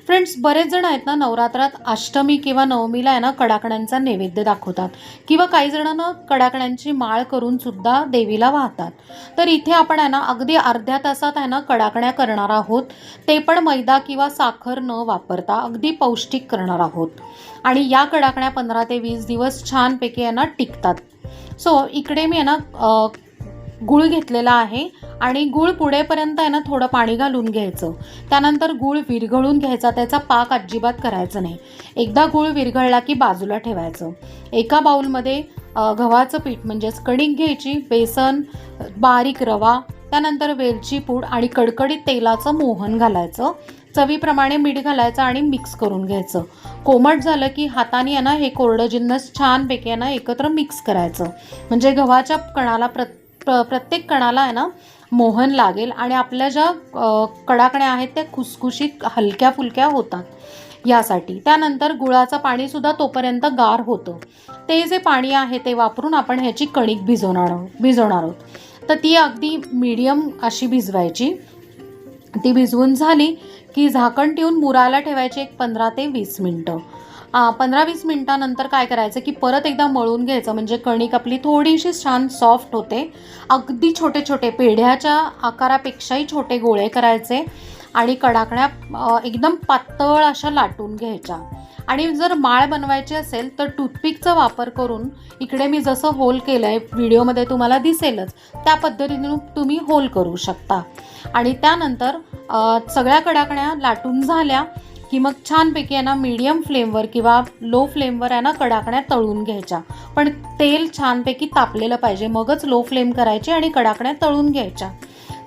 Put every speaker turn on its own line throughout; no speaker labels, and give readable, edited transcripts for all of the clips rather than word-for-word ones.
Friends, बरेच जण आहेत ना नवरात्रात अष्टमी किंवा नवमीला आहे ना कडाकण्यांचा नैवेद्य दाखवतात किंवा काही जण ना कडाकण्यांची माळ करून सुद्धा देवीला वाहतात. तर इथे आपण आहे ना अगदी अर्ध्या तासात आहे ना कडाकण्या करणार आहोत. ते पण मैदा किंवा साखर न वापरता अगदी पौष्टिक करणार आहोत. आणि या कडाकण्या 15 ते 20 दिवस छानपैकी आहे ना टिकतात. सो इकडे मी आहे ना गूळ घेतलेला आहे आणि गूळ पुढेपर्यंत आहे ना थोडं पाणी घालून घ्यायचं. त्यानंतर गूळ विरघळून घ्यायचा, त्याचा पाक अजिबात करायचं नाही. एकदा गूळ विरघळला की बाजूला ठेवायचं. एका बाउलमध्ये गव्हाचं पीठ म्हणजेच कणिक घ्यायची, बेसन, बारीक रवा, त्यानंतर वेलची पूड आणि कडकडीत तेलाचं मोहन घालायचं. चवीप्रमाणे मीठ घालायचं आणि मिक्स करून घ्यायचं. कोमट झालं की हाताने आहे ना हे कोरडं जिन्नस छानपैकी आहे ना एकत्र मिक्स करायचं. म्हणजे गव्हाच्या कणाला प्रत्येक कणाला आहे ना मोहन लागेल आणि आपल्या ज्या कडाकण्या आहेत त्या खुसखुशीत हलक्या फुलक्या होतात यासाठी. त्यानंतर गुळाचं पाणीसुद्धा तोपर्यंत गार होतं. ते जे पाणी आहे ते वापरून आपण ह्याची कणिक भिजवणार आहोत. तर ती अगदी मीडियम अशी भिजवायची. ती भिजवून झाली की झाकण ठेवून मुरायला ठेवायची एक 15 ते 20 मिनटं. 15-20 मिनटानंतर काय करायचं की परत एकदा मळून घ्यायचं. म्हणजे कणिक आपली थोडीशी छान सॉफ्ट होते. अगदी छोटे छोटे पेढ्याच्या आकारापेक्षाही छोटे गोळे करायचे आणि कडाकण्या एकदम पातळ अशा लाटून घ्यायच्या. आणि जर माळ बनवायची असेल तर टूथपिकचा वापर करून इकडे मी जसं होल केलं आहे व्हिडिओमध्ये तुम्हाला दिसेलच त्या पद्धतीने तुम्ही होल करू शकता. आणि त्यानंतर सगळ्या कडाकण्या लाटून झाल्या की मग छानपैकी आहे ना मीडियम फ्लेमवर किंवा लो फ्लेमवर आहे ना कडाकण्या तळून घ्यायच्या. पण तेल छानपैकी तापलेलं पाहिजे, मगच लो फ्लेम करायची आणि कडाकण्या तळून घ्यायच्या.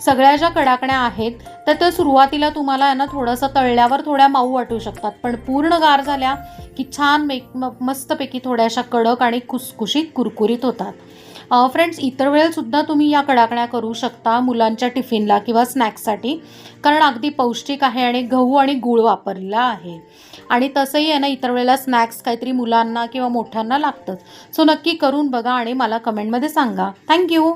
सगळ्या ज्या कडाकण्या आहेत तर त्या सुरुवातीला तुम्हाला आहे ना थोडंसं तळल्यावर थोड्या माऊ वाटू शकतात, पण पूर्ण गार झाल्या की छान मस्तपैकी थोड्याशा कडक आणि खुसखुशीत कुरकुरीत होतात. फ्रेंड्स, इतर वेळेसुद्धा तुम्ही या कडाकण्या करू शकता मुलांच्या टिफिनला किंवा स्नॅक्ससाठी, कारण अगदी पौष्टिक आहे आणि गहू आणि गूळ वापरलेला आहे. आणि तसंही आहे ना इतर वेळेला स्नॅक्स काहीतरी मुलांना किंवा मोठ्यांना लागतंच. सो नक्की करून बघा आणि मला कमेंटमध्ये सांगा. थँक्यू.